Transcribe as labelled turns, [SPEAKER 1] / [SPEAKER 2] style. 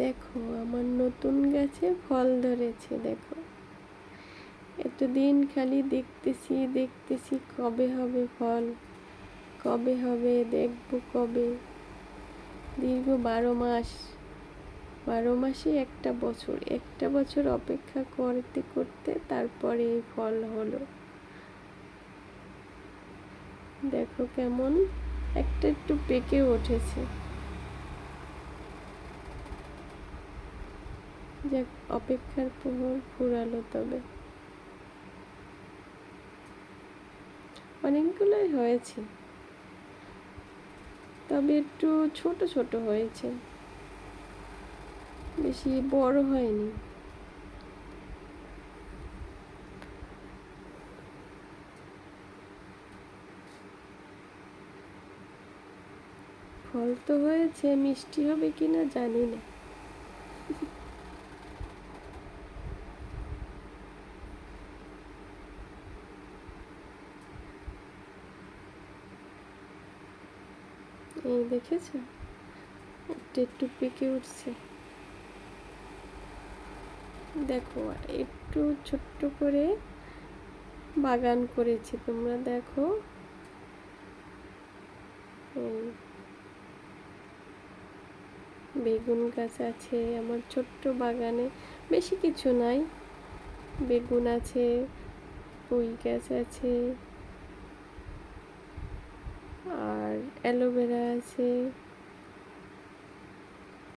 [SPEAKER 1] দেখো আমার নতুন গাছে ফল ধরেছে। দেখো এতদিন খালি দেখতেছি কবে হবে ফল, কবে হবে, দেখবো কবে। দীর্ঘ 12 মাসে একটা বছর অপেক্ষা করতে করতে তারপরে এই ফল হলো। দেখো কেমন একটা একটু পেকে উঠেছে। যাক, অপেক্ষার প্রহর ফুরালো। তবে অনেকগুলোই হয়েছে, তবে একটু ছোট ছোট হয়েছে, বেশি বড় হয়নি। ফল তো হয়েছে, মিষ্টি হবে কিনা জানি না। এই দেখেছো, একটু একটু পেকে উঠছে। দেখো একটু ছোট্ট করে বাগান করেছি, তোমরা দেখো। এই বেগুন গাছ আছে আমার ছোট্ট বাগানে, বেশি কিছু নাই। বেগুন আছে, পুঁই গাছ আছে, আর অ্যালোভেরা আছে,